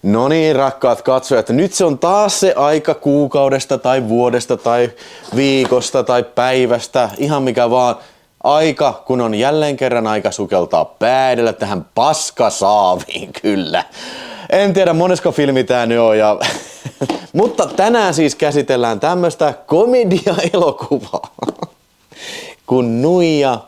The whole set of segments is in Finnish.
No niin, rakkaat katsojat, nyt se on taas se aika kuukaudesta tai vuodesta tai viikosta tai päivästä, ihan mikä vaan aika, kun on jälleen kerran aika sukeltaa pää edellä tähän paskasaaviin kyllä. En tiedä monesko filmi tää nyt on mutta tänään siis käsitellään tämmöstä komedia-elokuvaa kun Nuija,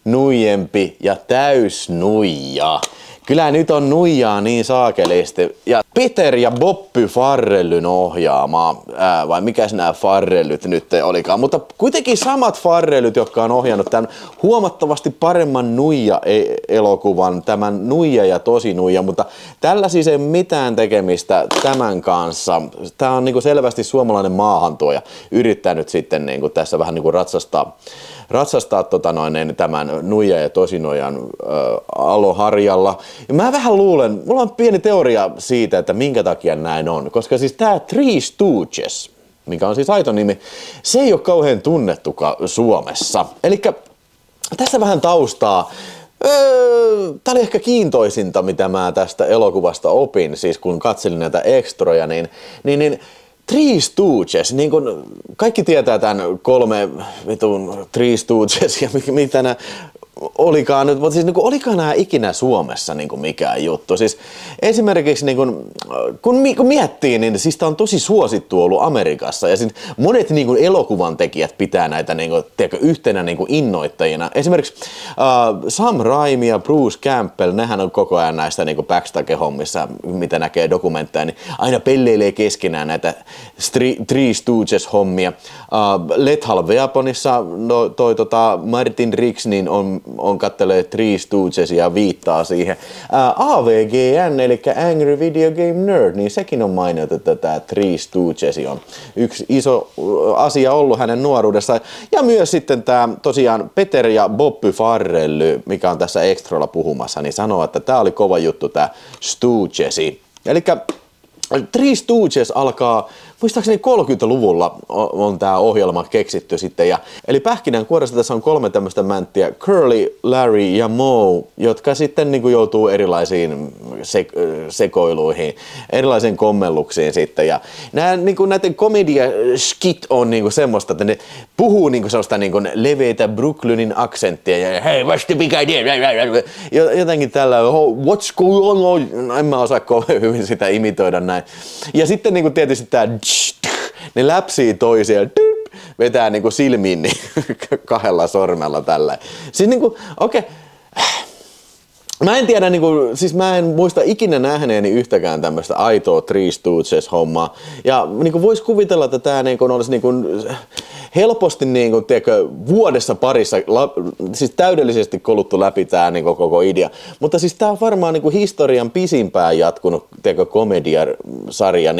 Nuijempi ja täysnuija. Kyllä nyt on nuijaa niin saakelisti. Ja Peter ja Bobby Farrellyn ohjaama, vai mikäs nämä Farrellyt nyt olikaan, mutta kuitenkin samat Farrellyt, jotka on ohjannut tämän huomattavasti paremman nuija-elokuvan, tämän Nuija ja tosi nuija, mutta tällä siis ei mitään tekemistä tämän kanssa. Tää on niinku selvästi suomalainen maahantuoja, yrittänyt sitten niinku tässä vähän niinku ratsastaa tämän Nuija ja tosinojan aloharjalla. Ja mä vähän luulen, mulla on pieni teoria siitä, että minkä takia näin on. Koska siis tää Three Stooges, mikä on siis aito nimi, se ei ole kauhean tunnettu Suomessa. Elikkä tässä vähän taustaa. Tää oli ehkä kiintoisinta, mitä mä tästä elokuvasta opin, siis kun katselin näitä ekstroja, niin Three Stooges, niin kun kaikki tietää tämän Three Stooges ja mitä nämä olikaan nyt, mutta siis niin olikaan nämä ikinä Suomessa niin mikään juttu. Siis esimerkiksi niin kun miettii, niin siis tämä on tosi suosittu ollut Amerikassa ja siis monet niin elokuvan tekijät pitää näitä niin yhtenä niin innoittajina. Esimerkiksi Sam Raimi ja Bruce Campbell, nehän on koko ajan näistä niin backstage-hommissa, mitä näkee dokumentteja, niin aina pelleilee keskenään näitä Three Stooges-hommia. Lethal Weaponissa Martin Riggs niin on kattelee Three Stoogesia ja viittaa siihen. AVGN, eli Angry Video Game Nerd, niin sekin on mainittu, että tämä Three Stooges on yksi iso asia ollut hänen nuoruudessaan. Ja myös sitten tämä tosiaan Peter ja Bobby Farrelly, mikä on tässä Extralla puhumassa, niin sanoo, että tämä oli kova juttu tämä Stoogesi. Elikkä Three Stooges alkaa, muistaakseni 30-luvulla on tämä ohjelma keksitty sitten. Eli pähkinänkuoressa tässä on 3 tämmöistä mänttiä, Curly, Larry ja Moe, jotka sitten niin kuin joutuu erilaisiin sekoiluihin, erilaisiin kommelluksiin sitten. Ja niin kuin näiden komedia-skit on niin kuin semmoista, että ne puhuu niin kuin sellaista niin kuin leveitä Brooklynin aksenttia ja hei, what's the big idea? Jotenkin tällä, what's going on? En mä osaa kovin hyvin sitä imitoida näin. Ja sitten niin kuin tietysti tämä ne läpsii toisia, vetää niinku silmiin niin, 2 sormella tällä. Siis niinku, okei. Mä en tiedä, siis mä en muista ikinä nähneeni yhtäkään tämmöistä aitoa Three Stooges-hommaa. Ja vois kuvitella, että tää olisi helposti vuodessa parissa siis täydellisesti koluttu läpi tää koko idea. Mutta siis tää on varmaan historian pisimpään jatkunut komediasarja.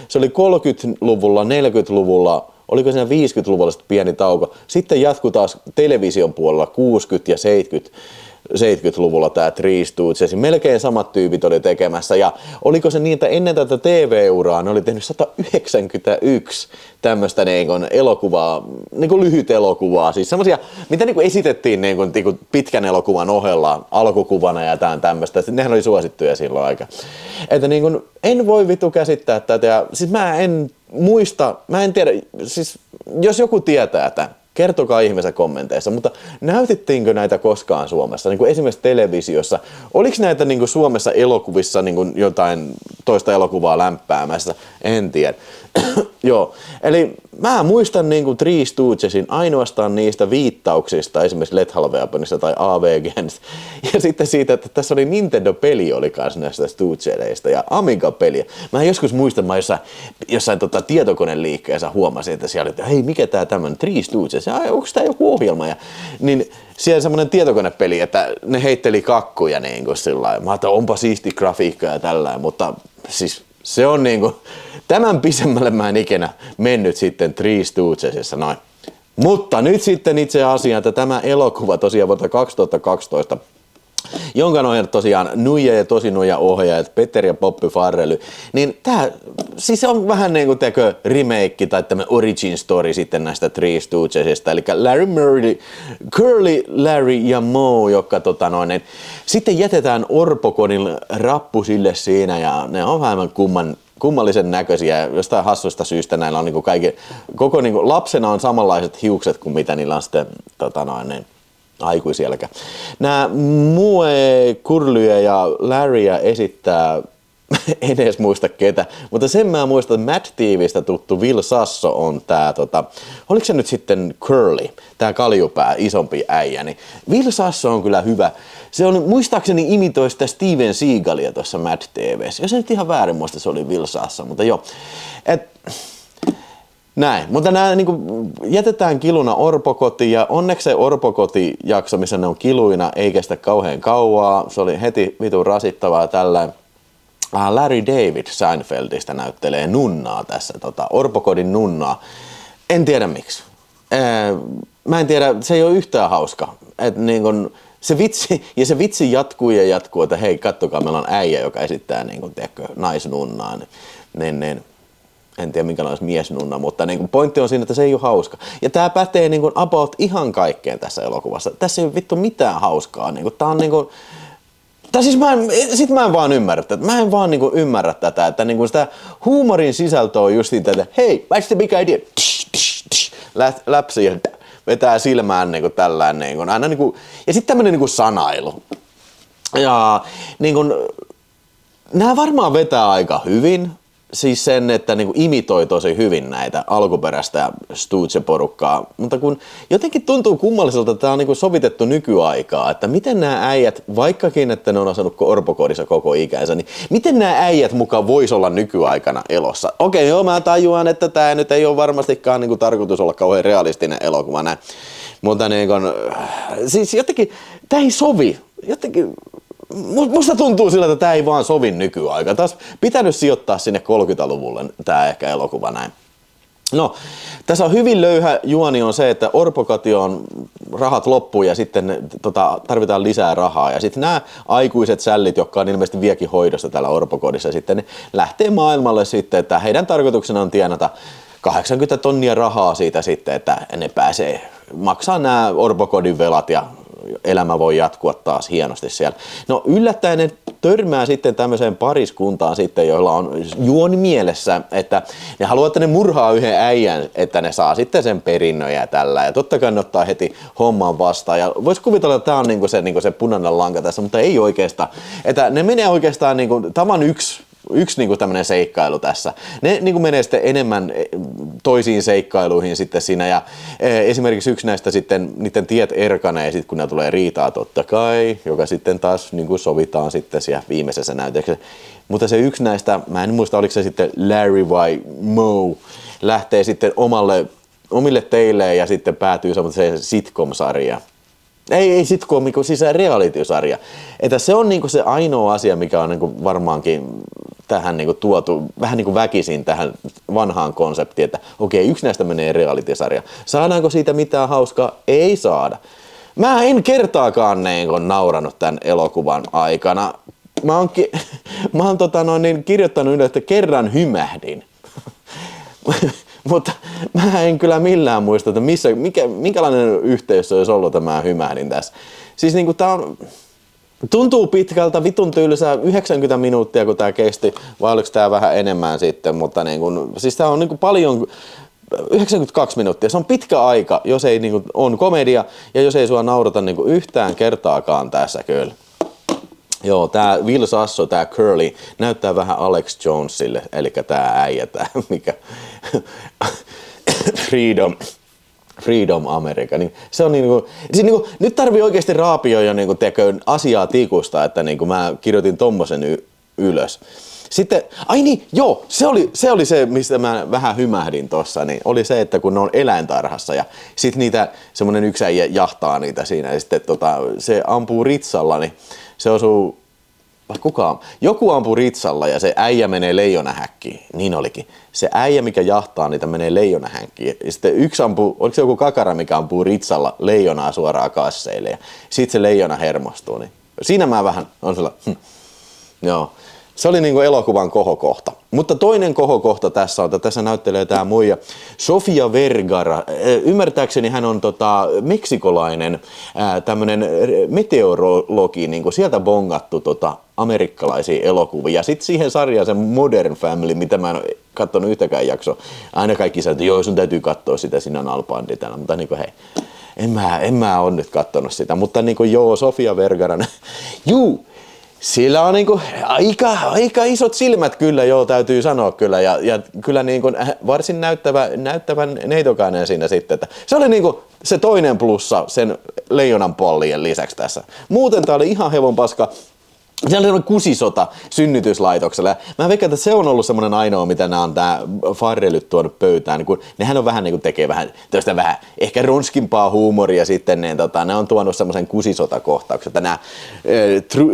Se oli 30-luvulla, 40-luvulla, oliko siinä 50-luvulla pieni tauko. Sitten jatkui taas television puolella 60- ja 70-luvulla tämä Three Stooges. Melkein samat tyypit oli tekemässä. Ja oliko se niin, että ennen tätä TV-uraa ne oli tehnyt 191 tämmöistä elokuvaa, lyhyt elokuvaa. Siis semmosia, mitä esitettiin pitkän elokuvan ohella alkukuvana ja tämmöistä. Nehän oli suosittuja silloin aika. Että en voi vittu käsittää tätä. Ja siis mä en tiedä, siis jos joku tietää, että kertokaa ihmeessä kommenteissa, mutta näytettiinkö näitä koskaan Suomessa, esimerkiksi televisiossa? Oliko näitä Suomessa elokuvissa jotain toista elokuvaa lämpäämässä? En tiedä. Joo, eli mä muistan Three Stoogesin ainoastaan niistä viittauksista, esimerkiksi Lethal Weaponista tai AVGNistä, ja sitten siitä, että tässä oli Nintendo-peli oli kanssa näistä Stoogeista ja Amiga-peliä. Mä joskus muistan, mä jossain tietokoneliikkeessä huomasin, että siellä oli, että hei, mikä tää tämmönen Three Stooges, ja onko tää joku ohjelma, ja niin siellä semmoinen tietokonepeli, että ne heitteli kakkuja sillä lailla. Mä ajattelin, onpa siisti grafiikka ja tällainen, mutta siis se on tämän pisemmälle mä en ikinä mennyt sitten Three Stoogesissa noin. Mutta nyt sitten itse asiaan, että tämä elokuva tosiaan vuotta 2012 jonka on ohjannut tosiaan Nuija ja Tosi Nuija ohjaajat Peter ja Poppy Farrelly. Niin tää, siis on vähän niinku tekö remake tai tämmönen origin story sitten näistä Three Stoogesista, eli Larry Murray, Curly, Larry ja Moe, jotka sitten jätetään orpokodin rappu sille siinä ja ne on vähän kummallisen näköisiä. Jostain hassusta syystä näillä on niinku koko niinku lapsena on samanlaiset hiukset kuin mitä niillä on sitten aikuisielkä. Nämä Moe, Curlyä ja Larryä esittää, en edes muista ketä, mutta sen mä muistan, että Mad TV:stä tuttu Will Sasso on tää, oliko se nyt sitten Curly, tää kaljupää, isompi äijä, niin Will Sasso on kyllä hyvä. Se on muistaakseni imitoi sitä Steven Seagalia tuossa Mad TV:ssä. Jos en nyt ihan väärin muista, se oli Will Sasso, mutta joo. Näin, mutta nämä niin jätetään kiluna orpokotiin ja onneksi se orpokoti-jakso, missä ne on kiluina, ei kestä kauhean kauaa. Se oli heti vitun rasittavaa tällä. Larry David Seinfeldistä näyttelee nunnaa tässä, orpokodin nunnaa. En tiedä miksi. Mä en tiedä, se ei ole yhtään hauska. Niin kun, se vitsi jatkuu ja jatkuu, että hei, kattokaa, meillä on äijä, joka esittää naisnunnaa. Niin, en tiedä minkälainen miesnunna, mutta niin pointti on siinä, että se ei ole hauska. Ja tää pätee niin kuin about ihan kaikkeen tässä elokuvassa. Tässä ei ole vittu mitään hauskaa. Niin kuin, tää on niin kuin, siis mä en vaan ymmärrä tätä. Mä en vaan niin kuin ymmärrä tätä, että niin kuin sitä huumorin sisältö on justiin tätä, hei, what's the big idea? Läpsi ja vetää silmään niin kuin tällään. Niin kuin, aina niin kuin, ja sitten tämmönen niin kuin sanailu. Ja niin kuin, nämä varmaan vetää aika hyvin. Siis sen, että niinku imitoi tosi hyvin näitä alkuperäistä Stooge-porukkaa, mutta kun jotenkin tuntuu kummalliselta, että tämä on niinku sovitettu nykyaikaa, että miten nämä äijät, vaikkakin että ne on asunut orpokodissa koko ikänsä, niin miten nämä äijät mukaan vois olla nykyaikana elossa? Okei, joo, mä tajuan, että tämä nyt ei ole varmastikaan niinku tarkoitus olla kauhean realistinen elokuva näin, mutta niinku, siis jotenkin, tämä ei sovi, jotenkin. Musta tuntuu sillä, että tää ei vaan sovi nykyaikaan. Taas pitänyt sijoittaa sinne 30-luvulle tää ehkä elokuva näin. No, tässä on hyvin löyhä juoni on se, että orpokation rahat loppuu ja sitten tarvitaan lisää rahaa. Ja sitten nämä aikuiset sällit, jotka on ilmeisesti viekin hoidosta täällä orpokodissa, sitten ne lähtee maailmalle sitten, että heidän tarkoituksena on tienata 80 tonnia rahaa siitä sitten, että ne pääsee maksaa nämä orpokodin velat ja elämä voi jatkua taas hienosti siellä. No yllättäen ne törmää sitten tämmöiseen pariskuntaan sitten, joilla on juoni mielessä, että ne haluaa, että ne murhaa yhden äijän, että ne saa sitten sen perinnön ja tällä. Ja totta kai ne ottaa heti homman vastaan. Ja vois kuvitella, että tämä on niinku se punainen lanka tässä, mutta ei oikeastaan. Että ne menee oikeastaan niinku tavan yksi niinku tämmöinen seikkailu tässä. Ne niinku menee sitten enemmän toisiin seikkailuihin sitten siinä ja esimerkiksi yksi näistä sitten niiden tiet erkanee sit kun ne tulee riitaa totta kai, joka sitten taas niinku sovitaan sitten siellä viimeisessä näytöksessä. Mutta se yksi näistä, mä en muista oliko se sitten Larry vai Moe, lähtee sitten omille teilleen ja sitten päätyy semmoiseen sitcom-sarjaan. Ei sitcom, siis reality-sarja. Että se on niinku se ainoa asia, mikä on niinku varmaankin tähän niinku tuotu vähän niinku väkisin tähän vanhaan konseptiin, että okei, yksi näistä menee reality-sarja. Saadaanko siitä mitään hauskaa? Ei saada. Mä en kertaakaan niinku nauranut tämän elokuvan aikana. Mä oon kirjoittanut ylös, että kerran hymähdin. Mutta mä en kyllä millään muista, että minkälainen yhteys se olisi ollut, että mä hymähdin tässä. Siis niinku tää on, tuntuu pitkältä, vitun tylsää, 90 minuuttia kun tää kesti, vai oliko tää vähän enemmän sitten, mutta niinku, siis tää on niinku paljon, 92 minuuttia, se on pitkä aika, jos ei niinku on komedia, ja jos ei sua naurata niinku yhtään kertaakaan tässä kyllä. Joo, tää Will Sasso, tää Curly, näyttää vähän Alex Jonesille, eli tää äijä, tää mikä Freedom America. Niin se on siis nyt tarvii oikeasti raapia jo asiaa tikusta, että mä kirjoitin tommosen ylös. Sitten, se oli se, mistä mä vähän hymähdin tossa, niin oli se, että kun ne on eläintarhassa ja sit niitä, semmonen yksi äijä jahtaa niitä siinä ja sitten se ampuu ritsalla, niin se osuu, joku ampuu ritsalla ja se äijä menee leijonahäkkiin, niin olikin. Se äijä, mikä jahtaa niitä, menee leijonahäkkiin. Ja sitten yksi ampuu, oliko se joku kakara, mikä ampuu ritsalla leijonaa suoraan kasseille ja sit se leijona hermostuu, niin Siinä mä vähän on sellainen, joo. Se oli niinku elokuvan kohokohta. Mutta toinen kohokohta tässä on, että tässä näyttelee tää muija Sofia Vergara. Ymmärtääkseni hän on meksikolainen tämmönen meteorologi, niinku sieltä bongattu amerikkalaisia elokuvia. Sitten siihen sarjaan se Modern Family, mitä mä en ole katsonut yhtäkään jaksoa. Aina kaikki sanoo, että joo, sun täytyy katsoa sitä, siinä on Alpandi täällä. Mutta niinku hei, en mä ole nyt katsonut sitä. Mutta niinku joo, Sofia Vergara, juu. Sillä on niinku aika isot silmät kyllä, joo, täytyy sanoa kyllä. Ja kyllä niinku varsin näyttävän neitokainen siinä sitten. Että se oli niinku se toinen plussa sen leijonan pollien lisäksi tässä. Muuten tää oli ihan hevon paska. Siellä on kusisota synnytyslaitoksella. Mä veikkaan, että se on ollut semmoinen ainoa, mitä nämä on tää Farrellyt tuonut pöytään. Kun nehän on vähän niin tekee vähän ehkä ronskimpaa huumoria sitten, niin ne on tuonut semmoisen kusisotakohtauksen. Nämä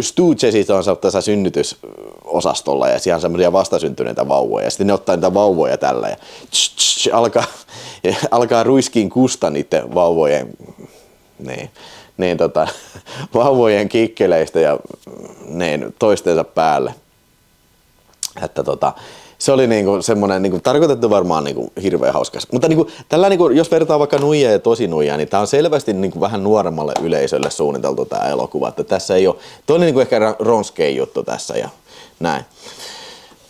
Stoogesit on tässä synnytysosastolla ja siellä on semmoisia vastasyntyneitä vauvoja. Ja sitten ne ottaa niitä vauvoja tällä ja alkaa ruiskiin kusta niiden vauvojen vauvojen kikkeleistä ja toistensa päälle. Että se oli niinku semmoinen niinku tarkoitettu varmaan niinku hirveän hauskas. Mutta niinku tällä niinku jos vertaa vaikka Nuijaa ja Tosi Nuijaa, niin tää on selvästi niinku vähän nuoremmalle yleisölle suunniteltu tää elokuva, että tässä ei ole toinen niinku ehkä ronskeen juttu tässä ja näin.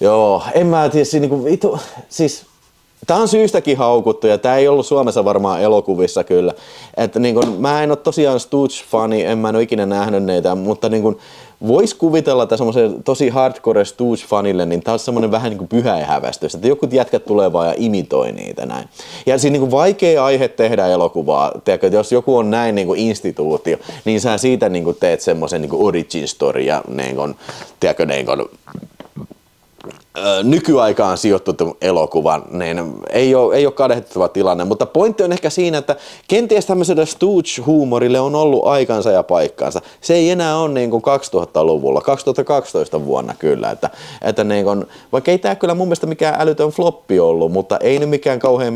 Joo, en mä tiedä niinku tää on syystäkin haukuttu ja tää ei ollut Suomessa varmaan elokuvissa kyllä. Että niin kun, mä en ole tosiaan Stooge-fani, en mä en ole ikinä nähnyt neitä, mutta niin kun, vois kuvitella, että semmoisen tosi hardcore Stooge-fanille, niin tää on semmoinen vähän niin kuin pyhäihävästys, että jotkut jätkät tulee vaan ja imitoi niitä näin. Ja siinä niin kuin vaikea aihe tehdä elokuvaa, tiedätkö, jos joku on näin niin kuin instituutio, niin sä siitä niin kuin teet semmoisen niin kuin origin story ja niin kuin, tiedätkö, niin kuin, nykyaikaan sijoittuttu elokuvan, niin ei ole kadehdittava tilanne, mutta pointti on ehkä siinä, että kenties tämmöiselle Stooge-huumorille on ollut aikansa ja paikkansa. Se ei enää ole niin kuin 2000-luvulla, 2012 vuonna kyllä, että niin kuin, vaikka ei tämä kyllä mun mielestä mikään älytön floppi ollut, mutta ei nyt mikään kauhean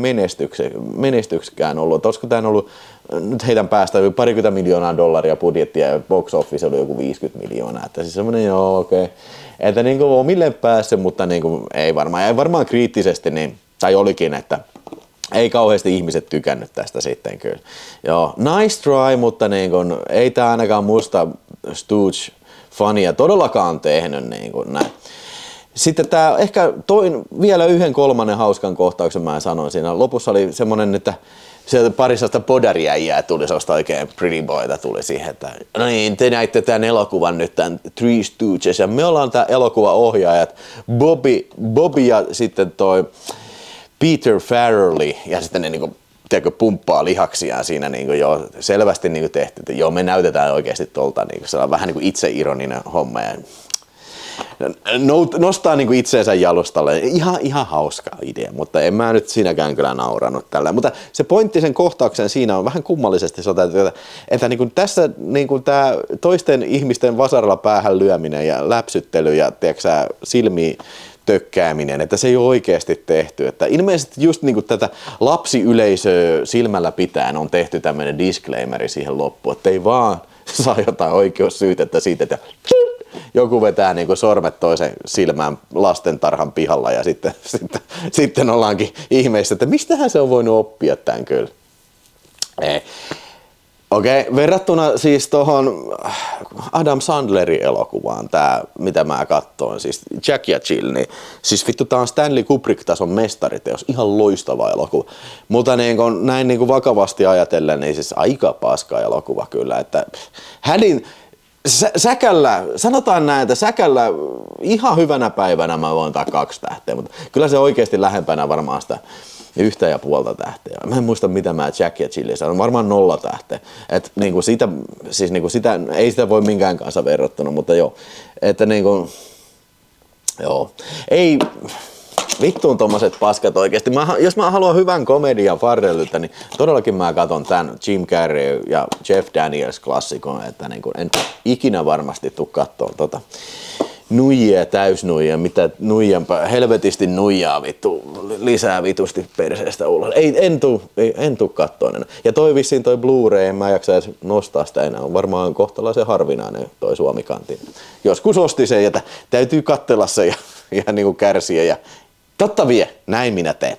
menestyksekään ollut. Olisiko tämä ollut, nyt heitän päästä $20 miljoonaa budjettia ja box office oli joku 50 miljoonaa, että siis semmoinen joo okei. Että niin kuin omille päässyt, mutta niin kuin ei varmaan kriittisesti, niin, tai olikin, että ei kauheasti ihmiset tykännyt tästä sitten kyllä. Joo, nice try, mutta niin kuin, ei tää ainakaan musta Stooge-fania todellakaan tehnyt niin kuin näin. Sitten tää ehkä toin vielä yhden kolmannen hauskan kohtauksen mä sanoin siinä. Lopussa oli semmonen, että sieltä parissa podariäijää tuli, sellaista oikein pretty boyta tuli siihen, että no niin, te näitte tämän elokuvan nyt, tämän Three Stooges, ja me ollaan tää elokuvaohjaajat Bobby ja sitten toi Peter Farrelly, ja sitten ne niinku, tiedätkö, pumppaa lihaksiaan siinä niinku jo selvästi niinku tehty, että joo, me näytetään oikeasti tolta, niinku, se on vähän niinku itseironinen homma, ja nostaa niinku itseensä jalustalle. Ihan hauska idea, mutta en mä nyt siinäkään kyllä nauranut tällä. Mutta se pointti sen kohtauksen siinä on vähän kummallisesti, että niinku tässä niinku tää toisten ihmisten vasaralla päähän lyöminen ja läpsyttely ja tiiäksä, silmiin tökkääminen, että se ei ole oikeasti tehty. Että ilmeisesti just niinku tätä lapsiyleisöä silmällä pitäen on tehty tämmöinen disclaimeri siihen loppuun, että ei vaan saa jotain oikeussyytettä siitä, että joku vetää niinku sormet toisen silmään lastentarhan pihalla ja sitten ollaankin ihmeissä, että mistähän se on voinut oppia tämän kyllä. Okei, verrattuna siis tohon Adam Sandlerin elokuvaan, tää mitä mä katsoin, siis Jack ja Jill, niin siis vittu tää on Stanley Kubrick-tason mestariteos, ihan loistava elokuva. Mutta näin niin kuin vakavasti ajatellen, niin siis aika paska elokuva kyllä, että hädin säkällä, sanotaan näin, että säkällä ihan hyvänä päivänä mä voin antaa 2 tähteä, mutta kyllä se oikeasti lähempänä varmaan sitä 1,5 tähteä. Mä en muista mitä mä Jack ja Jill sanon, varmaan 0 tähteä. Et niinku sitä, siis niinku sitä, ei sitä voi minkään kanssa verrattuna, mutta joo. Että niinku, joo. Ei, vittuun tommoset paskat oikeesti. Jos mä haluan hyvän komedian Farrellyltä, niin todellakin mä katon tän Jim Carrey ja Jeff Daniels klassikon, että niinku en ikinä varmasti tuu kattoon tota. nuijia täysnuijia, mitä nuijanpää, helvetisti nuijaa vittu, lisää vitusti perseestä ulos. En tuu kattoon enää. Ja toi vissiin toi Blu-ray, en mä jaksa edes nostaa sitä enää, on varmaan kohtalaisen harvinainen toi Suomi-kanti. Joskus osti sen, että täytyy katsella se ja niinku kärsiä ja totta vie, näin minä teen.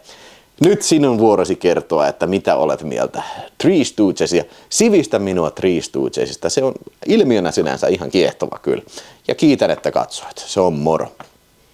Nyt sinun vuorosi kertoa, että mitä olet mieltä Three Stooges ja sivistä minua Three Stoogesista. Se on ilmiönä sinänsä ihan kiehtova kyllä. Ja kiitän, että katsoit. Se on moro.